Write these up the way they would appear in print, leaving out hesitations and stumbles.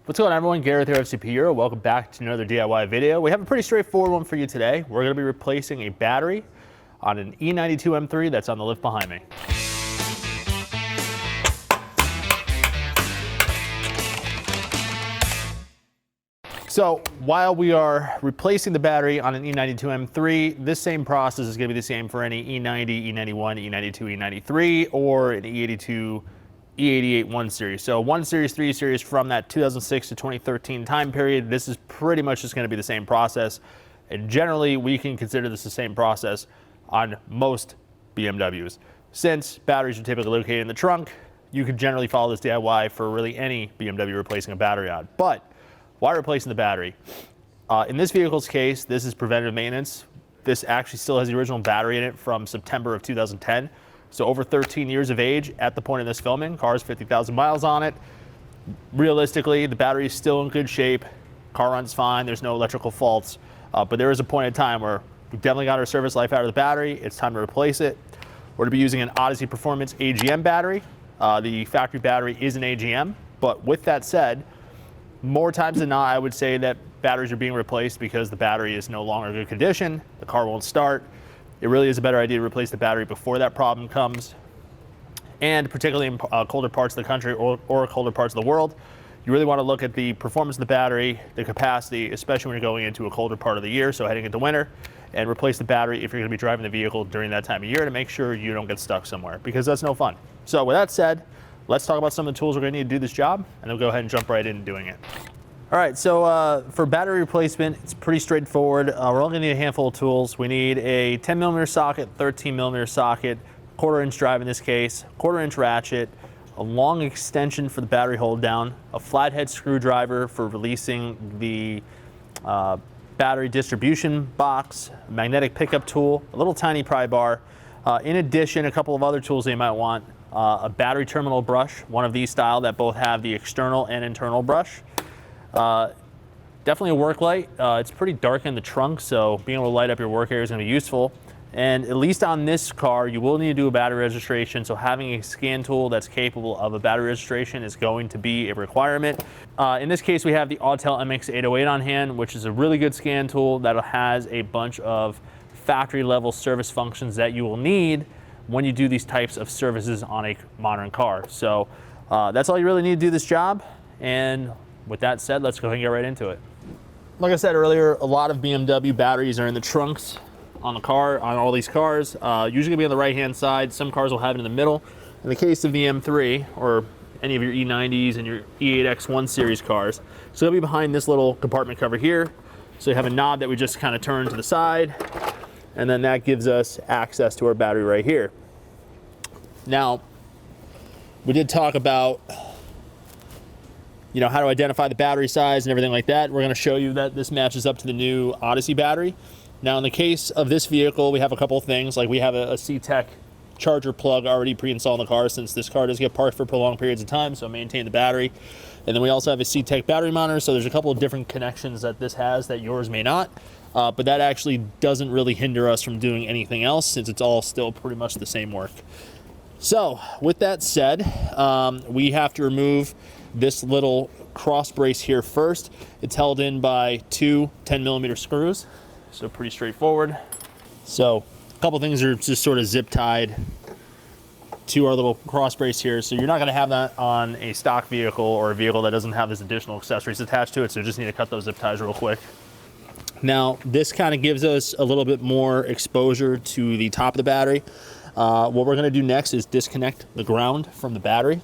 What's going on, everyone? Gareth here of CP Euro. Welcome back to another DIY video. We have a pretty straightforward one for you today. We're going to be replacing a battery on an E92 M3 that's on the lift behind me. So while we are replacing the battery on an E92 M3, this same process is going to be the same for any E90, E91, E92, E93, or an E82 E88 1 series. So 1 series, 3 series from that 2006 to 2013 time period. This is pretty much just going to be the same process. And generally, we can consider this the same process on most BMWs. Since batteries are typically located in the trunk, you could generally follow this DIY for really any BMW replacing a battery on. But why replacing the battery? In this vehicle's case, this is preventative maintenance. This actually still has the original battery in it from September of 2010. So over 13 years of age at the point of this filming. Car's 50,000 miles on it. Realistically, the battery is still in good shape. Car runs fine. There's no electrical faults. But there is a point in time where we've definitely got our service life out of the battery. It's time to replace it. We're going to be using an Odyssey Performance AGM battery. The factory battery is an AGM. But with that said, more times than not, I would say that batteries are being replaced because the battery is no longer in good condition. The car won't start. It really is a better idea to replace the battery before that problem comes. And particularly in colder parts of the country or colder parts of the world, you really want to look at the performance of the battery, the capacity, especially when you're going into a colder part of the year, so heading into winter, and replace the battery if you're going to be driving the vehicle during that time of year to make sure you don't get stuck somewhere, because that's no fun. So with that said, let's talk about some of the tools we're going to need to do this job, and then we'll go ahead and jump right into doing it. All right, so for battery replacement, it's pretty straightforward. We're only going to need a handful of tools. We need a 10mm socket, 13mm socket, 1/4 inch drive in this case, 1/4 inch ratchet, a long extension for the battery hold down, a flathead screwdriver for releasing the battery distribution box, a magnetic pickup tool, a little tiny pry bar. In addition, a couple of other tools that you might want, a battery terminal brush, one of these style that both have the external and internal brush. Definitely a work light. It's pretty dark in the trunk, so being able to light up your work area is going to be useful. And at least on this car, you will need to do a battery registration, so having a scan tool that's capable of a battery registration is going to be a requirement. In this case, we have the Autel MX808 on hand, which is a really good scan tool that has a bunch of factory level service functions that you will need when you do these types of services on a modern car. So that's all you really need to do this job. And with that said, let's go ahead and get right into it. Like I said earlier, a lot of BMW batteries are in the trunks on the car, on all these cars. Usually gonna be on the right-hand side. Some cars will have it in the middle. In the case of the M3 or any of your E90s and your E8X 1 series cars, so they'll be behind this little compartment cover here. So you have a knob that we just kind of turn to the side, and then that gives us access to our battery right here. Now, we did talk about how to identify the battery size and everything like that. We're going to show you that this matches up to the new Odyssey battery. Now, in the case of this vehicle, we have a couple of things, like we have a C-Tech charger plug already pre-installed in the car, since this car does get parked for prolonged periods of time, so maintain the battery. And then we also have a C-Tech battery monitor, so there's a couple of different connections that this has that yours may not. But that actually doesn't really hinder us from doing anything else, since it's all still pretty much the same work. So, with that said, we have to remove this little cross brace here first. It's held in by two 10mm screws, so pretty straightforward. So a couple things are just sort of zip tied to our little cross brace here, so you're not going to have that on a stock vehicle or a vehicle that doesn't have this additional accessories attached to it, so you just need to cut those zip ties real quick. Now, this kind of gives us a little bit more exposure to the top of the battery. What we're going to do next is disconnect the ground from the battery.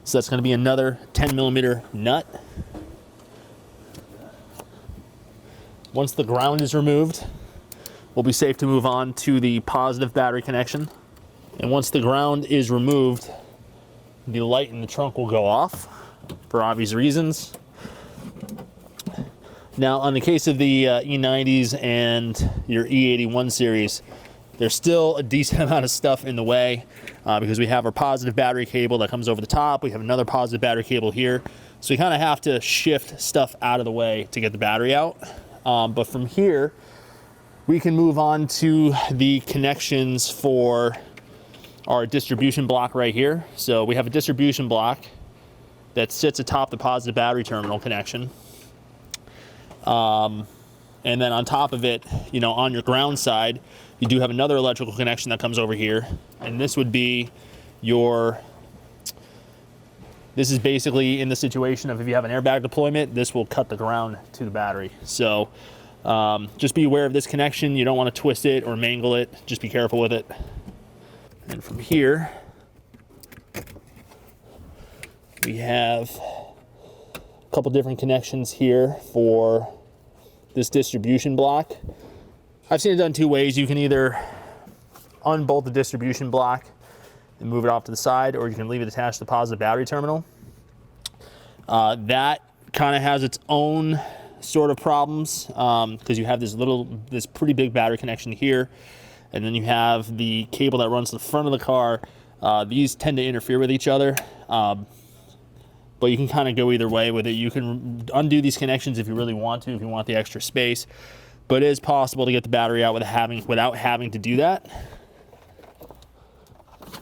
So that's going to be another 10mm nut. Once the ground is removed, we'll be safe to move on to the positive battery connection. And once the ground is removed, the light in the trunk will go off for obvious reasons. Now, on the case of the E90s and your E81 series, there's still a decent amount of stuff in the way because we have our positive battery cable that comes over the top. We have another positive battery cable here. So we kind of have to shift stuff out of the way to get the battery out. But from here, we can move on to the connections for our distribution block right here. So we have a distribution block that sits atop the positive battery terminal connection. And then on top of it, you know, on your ground side, you do have another electrical connection that comes over here. And this would be your, this is basically in the situation of if you have an airbag deployment, this will cut the ground to the battery. So just be aware of this connection. You don't want to twist it or mangle it. Just be careful with it. And from here, we have a couple different connections here for this distribution block. I've seen it done two ways. You can either unbolt the distribution block and move it off to the side, or you can leave it attached to the positive battery terminal. That kind of has its own sort of problems because you have this pretty big battery connection here, and then you have the cable that runs to the front of the car. These tend to interfere with each other, but you can kind of go either way with it. You can undo these connections if you really want to, if you want the extra space, but it is possible to get the battery out without having to do that.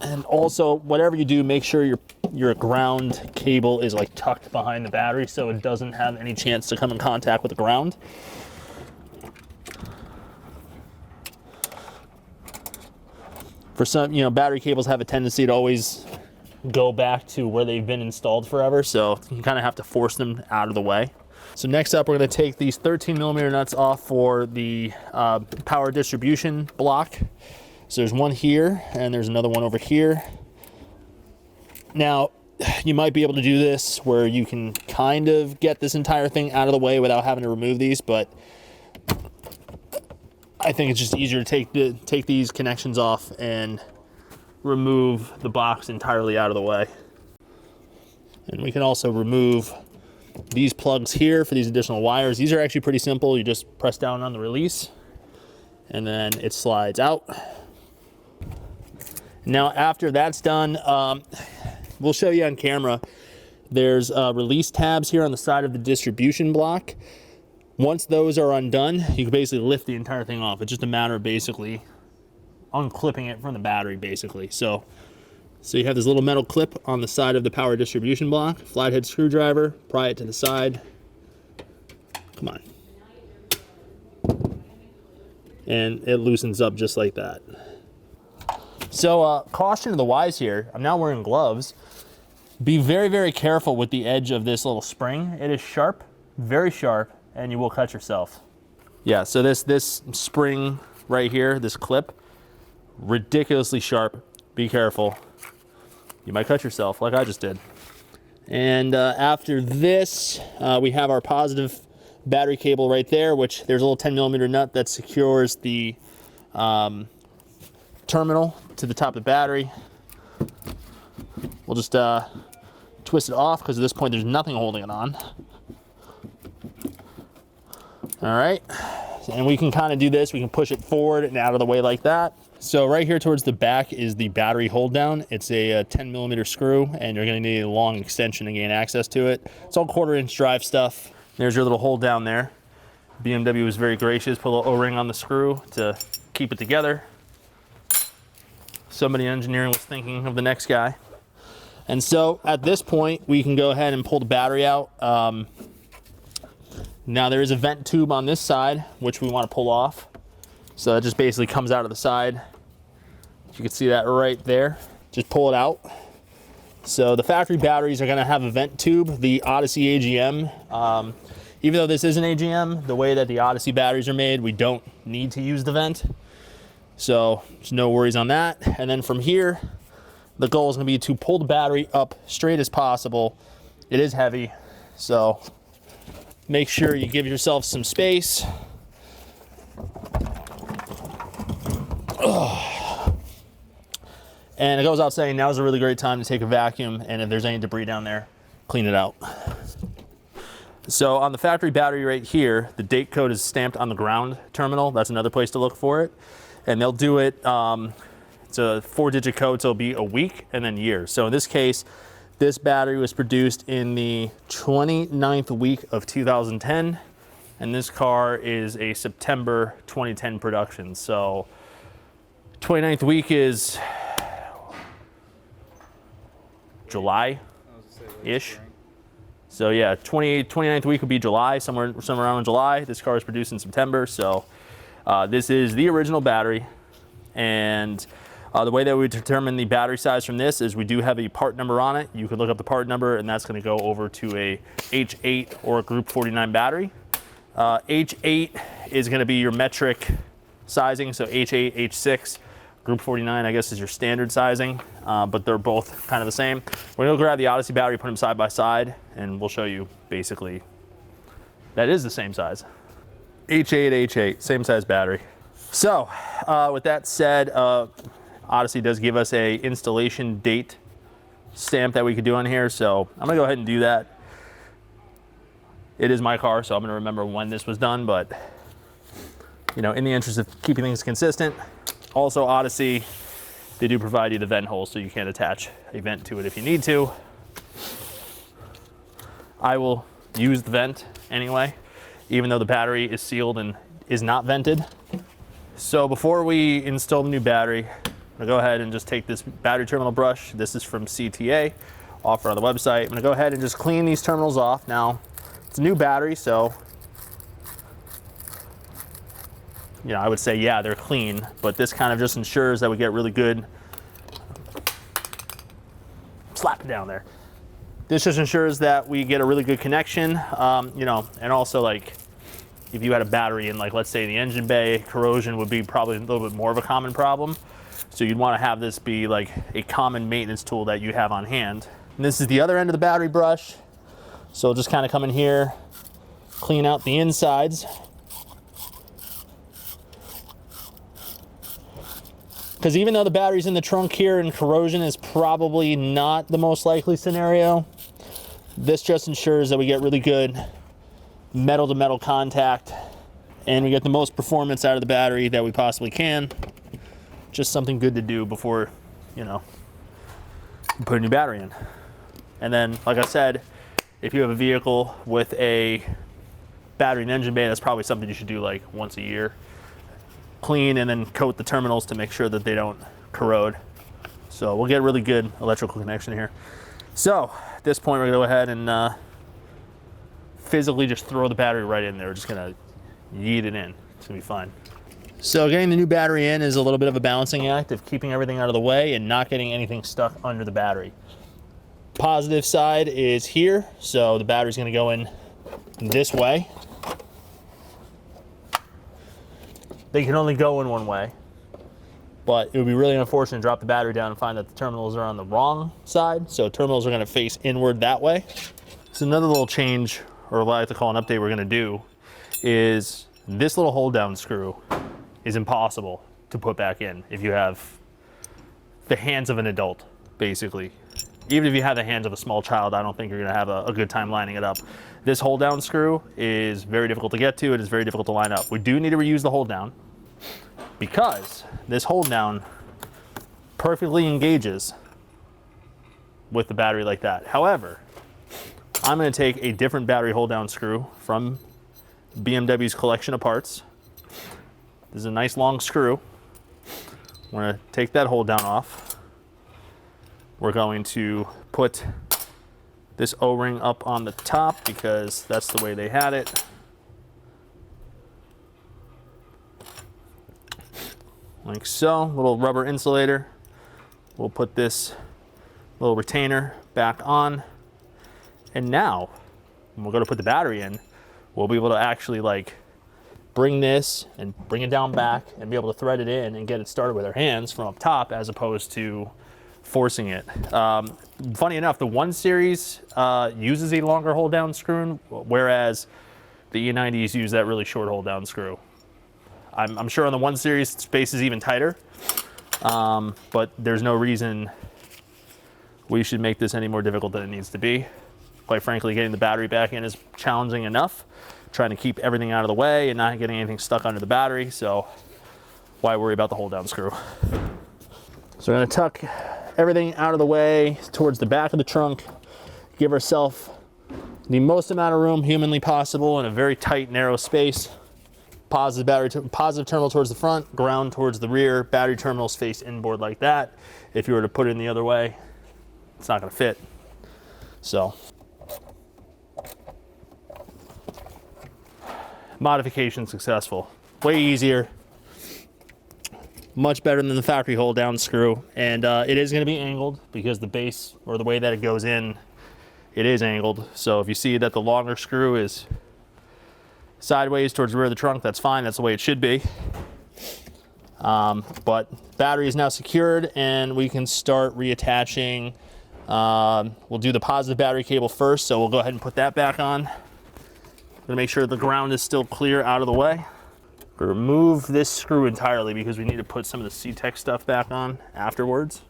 And also, whatever you do, make sure your ground cable is like tucked behind the battery so it doesn't have any chance to come in contact with the ground. For some, you know, battery cables have a tendency to always go back to where they've been installed forever, so you kind of have to force them out of the way. So next up, we're going to take these 13mm nuts off for the power distribution block. So there's one here, and there's another one over here. Now, you might be able to do this where you can kind of get this entire thing out of the way without having to remove these, but I think it's just easier to take these connections off and remove the box entirely out of the way. And we can also remove these plugs here for these additional wires. These are actually pretty simple. You just press down on the release and then it slides out. Now after that's done, we'll show you on camera. There's release tabs here on the side of the distribution block. Once those are undone, you can basically lift the entire thing off. It's just a matter of basically unclipping it from the battery, basically. So you have this little metal clip on the side of the power distribution block, flathead screwdriver, pry it to the side. Come on. And it loosens up just like that. So caution to the wise here. I'm now wearing gloves. Be very, very careful with the edge of this little spring. It is sharp, very sharp, and you will cut yourself. Yeah, so this spring right here, this clip, ridiculously sharp. Be careful. You might cut yourself like I just did. And after this, we have our positive battery cable right there, which there's a little 10mm nut that secures the terminal to the top of the battery. We'll just twist it off because at this point there's nothing holding it on. All right, and we can kind of do this. We can push it forward and out of the way like that. So right here towards the back is the battery hold down. It's a 10mm screw, and you're going to need a long extension to gain access to it. It's all 1/4-inch drive stuff. There's your little hold down there. BMW was very gracious, put a little O-ring on the screw to keep it together. Somebody in engineering was thinking of the next guy. And so at this point, we can go ahead and pull the battery out. Now there is a vent tube on this side, which we want to pull off. So that just basically comes out of the side. You can see that right there. Just pull it out. So the factory batteries are going to have a vent tube. The Odyssey AGM, even though this is an AGM, the way that the Odyssey batteries are made, we don't need to use the vent. So there's no worries on that. And then from here, the goal is going to be to pull the battery up straight as possible. It is heavy, so make sure you give yourself some space. And it goes out saying now is a really great time to take a vacuum, and if there's any debris down there, clean it out. So on the factory battery right here, the date code is stamped on the ground terminal. That's another place to look for it. And they'll do it, it's a 4-digit code, so it'll be a week and then year. So in this case, this battery was produced in the 29th week of 2010, and this car is a September 2010 production. So 29th week is July-ish. So yeah, 29th week would be July, somewhere around July. This car is produced in September, so this is the original battery. And the way that we determine the battery size from this is we do have a part number on it. You can look up the part number, and that's going to go over to a H8 or a Group 49 battery. H8 is going to be your metric sizing, so H8, H6. Group 49, I guess, is your standard sizing, but they're both kind of the same. We're gonna grab the Odyssey battery, put them side by side, and we'll show you basically that is the same size. H8, H8, same size battery. So with that said, Odyssey does give us a installation date stamp that we could do on here, so I'm gonna go ahead and do that. It is my car, so I'm gonna remember when this was done, but you know, in the interest of keeping things consistent. Also, Odyssey, they do provide you the vent hole, so you can attach a vent to it if you need to. I will use the vent anyway, even though the battery is sealed and is not vented. So before we install the new battery, I'm gonna go ahead and just take this battery terminal brush. This is from CTA, offered on the website. I'm gonna go ahead and just clean these terminals off. Now, it's a new battery, so you know, I would say, yeah, they're clean, but this kind of just ensures that we get really good, slap it down there. This just ensures that we get a really good connection, you know, and also like if you had a battery in, like, let's say the engine bay, corrosion would be probably a little bit more of a common problem. So you'd want to have this be like a common maintenance tool that you have on hand. And this is the other end of the battery brush. So just kind of come in here, clean out the insides. Because even though the battery's in the trunk here and corrosion is probably not the most likely scenario, this just ensures that we get really good metal to metal contact and we get the most performance out of the battery that we possibly can. Just something good to do before, you know, you put a new battery in. And then, like I said, if you have a vehicle with a battery and engine bay, that's probably something you should do like once a year. Clean and then coat the terminals to make sure that they don't corrode. So we'll get a really good electrical connection here. So at this point, we're gonna go ahead and physically just throw the battery right in there. We're just gonna yeet it in. It's gonna be fine. So getting the new battery in is a little bit of a balancing act of keeping everything out of the way and not getting anything stuck under the battery. Positive side is here. So the battery's gonna go in this way. They can only go in one way, but it would be really unfortunate to drop the battery down and find that the terminals are on the wrong side. So terminals are gonna face inward that way. So another little change, or what I like to call an update we're gonna do, is this little hold down screw is impossible to put back in if you have the hands of an adult, basically. Even if you have the hands of a small child, I don't think you're gonna have a good time lining it up. This hold down screw is very difficult to get to. It is very difficult to line up. We do need to reuse the hold down because this hold down perfectly engages with the battery like that. However, I'm gonna take a different battery hold down screw from BMW's collection of parts. This is a nice long screw. We're gonna take that hold down off. We're going to put this O-ring up on the top because that's the way they had it. Like so, little rubber insulator. We'll put this little retainer back on. And now, when we're gonna put the battery in, we'll be able to actually like bring this and bring it down back and be able to thread it in and get it started with our hands from up top as opposed to forcing it. Funny enough, the 1 Series uses a longer hold down screw, whereas the E90s use that really short hold down screw. I'm sure on the 1 Series space is even tighter, but there's no reason we should make this any more difficult than it needs to be. Quite frankly, getting the battery back in is challenging enough, trying to keep everything out of the way and not getting anything stuck under the battery, so why worry about the hold down screw? So we're gonna tuck everything out of the way towards the back of the trunk, give ourselves the most amount of room humanly possible in a very tight, narrow space. Positive terminal towards the front, ground towards the rear, battery terminals face inboard like that. If you were to put it in the other way, it's not gonna fit. So modification successful. Way easier, much better than the factory hold down screw. And it is going to be angled because the base, or the way that it goes in, it is angled. So if you see that the longer screw is sideways towards the rear of the trunk, that's fine. That's the way it should be. But battery is now secured and we can start reattaching. We'll do the positive battery cable first, so we'll go ahead and put that back on. I'm gonna make sure the ground is still clear out of the way. Remove this screw entirely because we need to put some of the C-Tech stuff back on afterwards.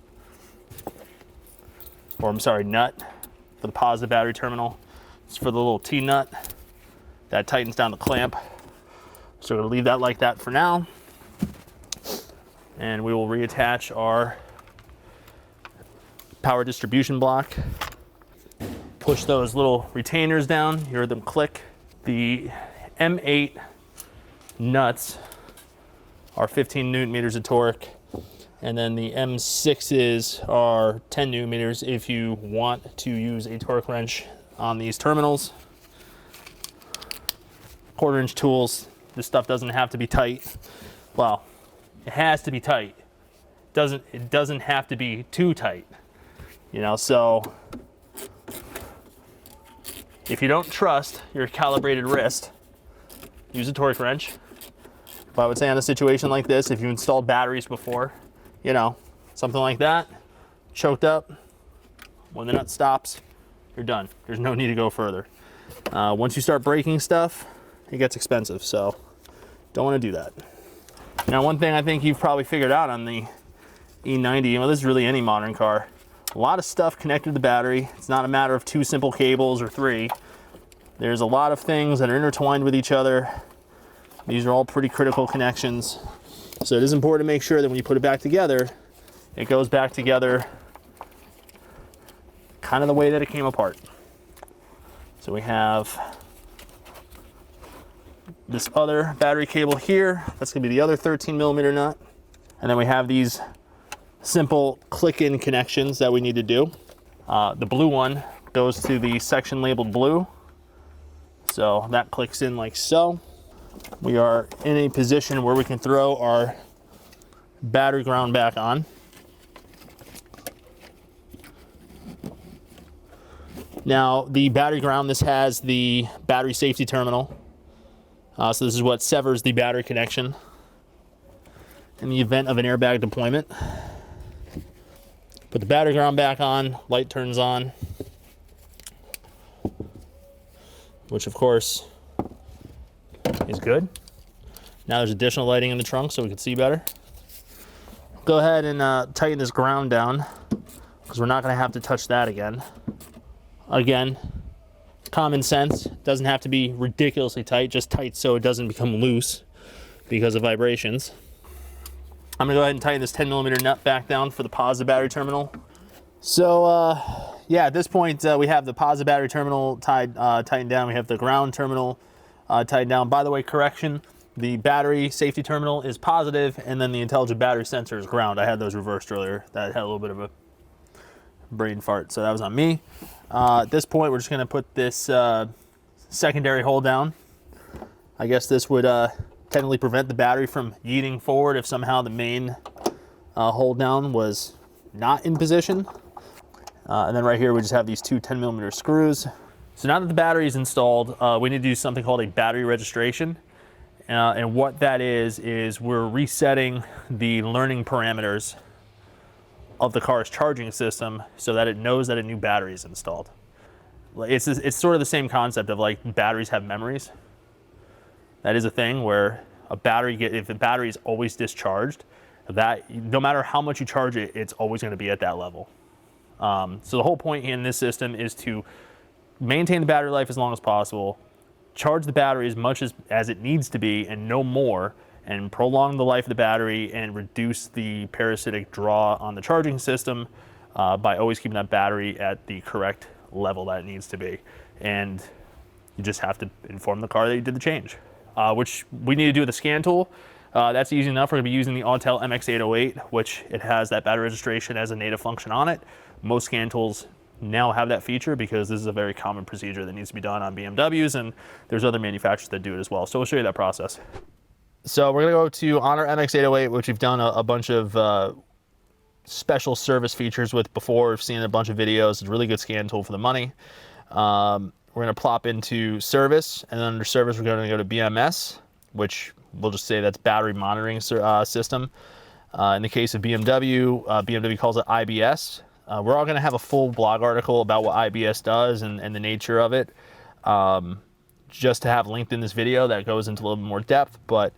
Or I'm sorry, nut for the positive battery terminal. It's for the little T-nut that tightens down the clamp. So we're gonna leave that like that for now. And we will reattach our power distribution block. Push those little retainers down, you heard them click. The M8 nuts are 15 newton meters of torque, and then the M6s are 10 newton meters if you want to use a torque wrench on these terminals. 1/4 inch tools. This stuff doesn't have to be tight. Well, it has to be tight. It doesn't have to be too tight. You know, so if you don't trust your calibrated wrist, use a torque wrench. But I would say on a situation like this, if you installed batteries before, you know, something like that, choked up, when the nut stops, you're done. There's no need to go further. Once you start breaking stuff, it gets expensive, so don't want to do that. Now, one thing I think you've probably figured out on the E90, well, this is really any modern car, a lot of stuff connected to the battery. It's not a matter of 2 simple cables or 3. There's a lot of things that are intertwined with each other. These are all pretty critical connections. So it is important to make sure that when you put it back together, it goes back together kind of the way that it came apart. So we have this other battery cable here. That's gonna be the other 13 millimeter nut. And then we have these simple click-in connections that we need to do. The blue one goes to the section labeled blue. So that clicks in like so. We are in a position where we can throw our battery ground back on. Now, the battery ground, this has the battery safety terminal. So this is what severs the battery connection in the event of an airbag deployment. Put the battery ground back on, light turns on, which of course is good. Now there's additional lighting in the trunk so we can see better. Go ahead and tighten this ground down because we're not going to have to touch that again. Again, common sense, doesn't have to be ridiculously tight, just tight so it doesn't become loose because of vibrations. I'm gonna go ahead and tighten this 10 millimeter nut back down for the positive battery terminal. So yeah, at this point we have the positive battery terminal tightened down. We have the ground terminal tightened down. By the way, correction, the battery safety terminal is positive and then the intelligent battery sensor is ground. I had those reversed earlier. That had a little bit of a brain fart, so that was on me. At this point, we're just gonna put this secondary hold down. I guess this would technically prevent the battery from yeeting forward if somehow the main hold down was not in position. And then right here, we just have these two 10 millimeter screws. So now that the battery is installed, we need to do something called a battery registration. And what that is we're resetting the learning parameters of the car's charging system so that it knows that a new battery is installed. It's sort of the same concept of like batteries have memories. That is a thing where a battery, if a battery is always discharged, that no matter how much you charge it, it's always going to be at that level. So the whole point in this system is to maintain the battery life as long as possible, charge the battery as much as it needs to be and no more, and prolong the life of the battery and reduce the parasitic draw on the charging system by always keeping that battery at the correct level that it needs to be. And you just have to inform the car that you did the change, which we need to do with the scan tool. That's easy enough. We're gonna be using the Autel MX808, which it has that battery registration as a native function on it. Most scan tools now have that feature because this is a very common procedure that needs to be done on BMWs, and there's other manufacturers that do it as well. So we'll show you that process. So we're gonna go to on our MX808, which we've done a bunch of special service features with before. We've seen a bunch of videos. It's a really good scan tool for the money. We're gonna plop into service, and then under service, we're gonna go to BMS, which we'll just say that's battery monitoring system. In the case of BMW, BMW calls it IBS. We're all gonna have a full blog article about what IBS does and the nature of it, just to have linked in this video that goes into a little bit more depth. But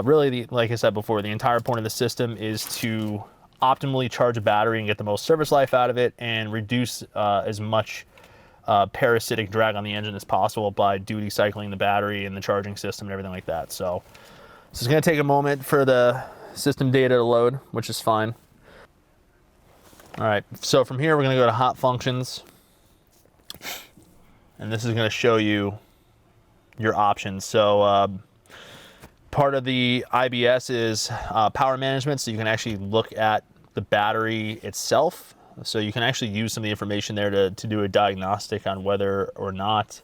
really, like I said before, the entire point of the system is to optimally charge a battery and get the most service life out of it and reduce as much parasitic drag on the engine as possible by duty cycling the battery and the charging system and everything like that. So this is going to take a moment for the system data to load, which is fine. All right, so from here we're going to go to hot functions, and this is going to show you your options. So part of the IBS is power management, so you can actually look at the battery itself. So you can actually use some of the information there to do a diagnostic on whether or not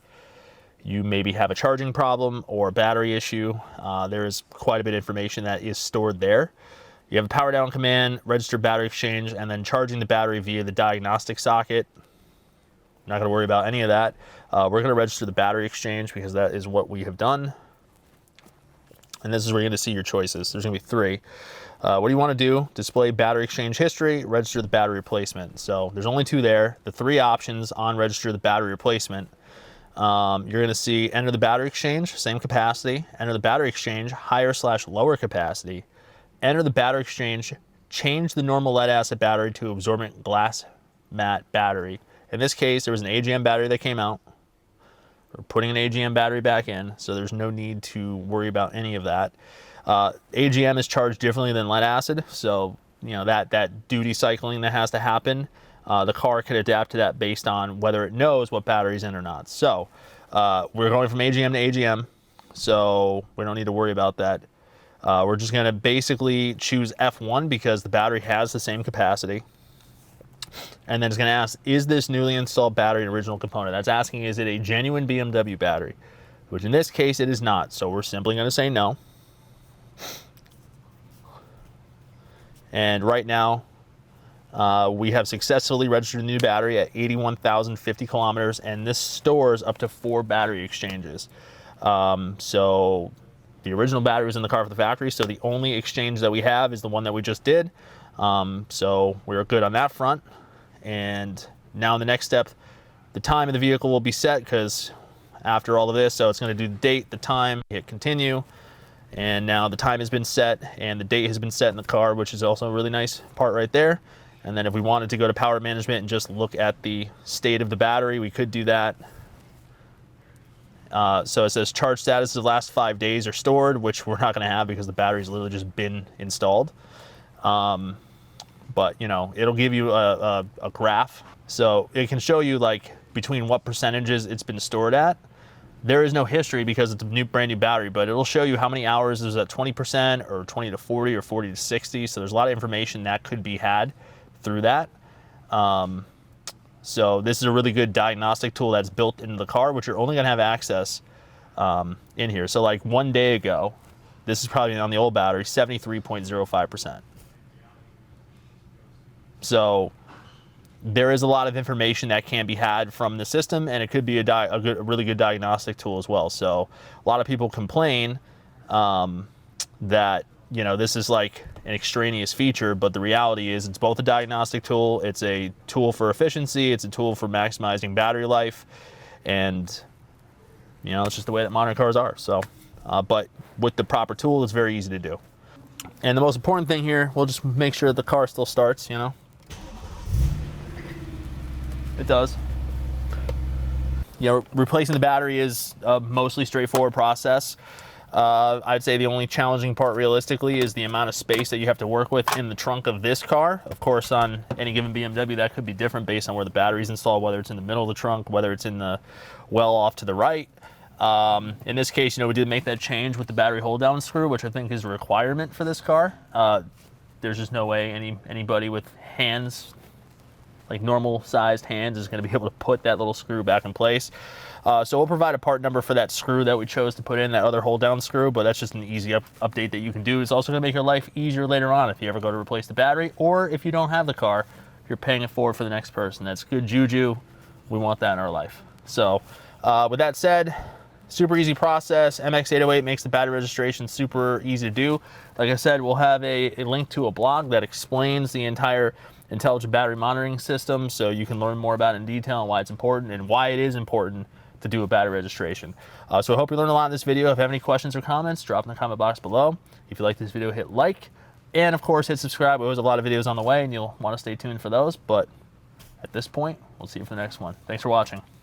you maybe have a charging problem or a battery issue. There is quite a bit of information that is stored there. You have a power down command, register battery exchange, and then charging the battery via the diagnostic socket. Not going to worry about any of that. We're going to register the battery exchange because that is what we have done. And this is where you're going to see your choices. There's going to be 3. What do you want to do? Display battery exchange history, register the battery replacement. So there's only 2 there. The 3 options on register the battery replacement. You're going to see enter the battery exchange, same capacity. Enter the battery exchange, higher/lower capacity. Enter the battery exchange, change the normal lead acid battery to absorbent glass matte battery. In this case, there was an AGM battery that came out. We're putting an AGM battery back in, so there's no need to worry about any of that. AGM is charged differently than lead acid, so you know that duty cycling that has to happen, the car can adapt to that based on whether it knows what battery's in or not. So we're going from AGM to AGM, so we don't need to worry about that. We're just going to basically choose F1 because the battery has the same capacity. And then it's going to ask, is this newly installed battery an original component? That's asking, is it a genuine BMW battery? Which in this case, it is not. So we're simply going to say no. And right now, we have successfully registered a new battery at 81,050 kilometers, and this stores up to 4 battery exchanges. So the original battery was in the car for the factory, so the only exchange that we have is the one that we just did. So we're good on that front. And now in the next step, the time of the vehicle will be set because after all of this, so it's going to do the date, the time, hit continue. And now the time has been set and the date has been set in the car, which is also a really nice part right there. And then if we wanted to go to power management and just look at the state of the battery, we could do that. So it says charge status of the last 5 days are stored, which we're not going to have because the battery's literally just been installed. But you know, it'll give you a graph. So it can show you like between what percentages it's been stored at. There is no history because it's a brand new battery, but it'll show you how many hours is at 20% or 20 to 40 or 40 to 60. So there's a lot of information that could be had through that. So this is a really good diagnostic tool that's built into the car, which you're only gonna have access in here. So like 1 day ago, this is probably on the old battery, 73.05%. So there is a lot of information that can be had from the system, and it could be a really good diagnostic tool as well. So a lot of people complain that, you know, this is like an extraneous feature, but the reality is it's both a diagnostic tool, it's a tool for efficiency, it's a tool for maximizing battery life, and you know, it's just the way that modern cars are. So, but with the proper tool, it's very easy to do. And the most important thing here, we'll just make sure the car still starts, you know. It does. You know, replacing the battery is a mostly straightforward process. I'd say the only challenging part realistically is the amount of space that you have to work with in the trunk of this car. Of course, on any given BMW, that could be different based on where the battery's installed, whether it's in the middle of the trunk, whether it's in the well off to the right. In this case, you know, we did make that change with the battery hold down screw, which I think is a requirement for this car. There's just no way anybody with hands like normal sized hands is going to be able to put that little screw back in place. So we'll provide a part number for that screw that we chose to put in, that other hold down screw, but that's just an easy update that you can do. It's also going to make your life easier later on if you ever go to replace the battery, or if you don't have the car, you're paying it forward for the next person. That's good juju. We want that in our life. So with that said, super easy process. MX808 makes the battery registration super easy to do. Like I said, we'll have a link to a blog that explains the entire intelligent battery monitoring system, so you can learn more about it in detail and why it's important and why it is important to do a battery registration. So I hope you learned a lot in this video. If you have any questions or comments, drop in the comment box below. If you like this video, hit like, and of course hit subscribe. There's a lot of videos on the way and you'll want to stay tuned for those, but at this point, we'll see you for the next one. Thanks for watching.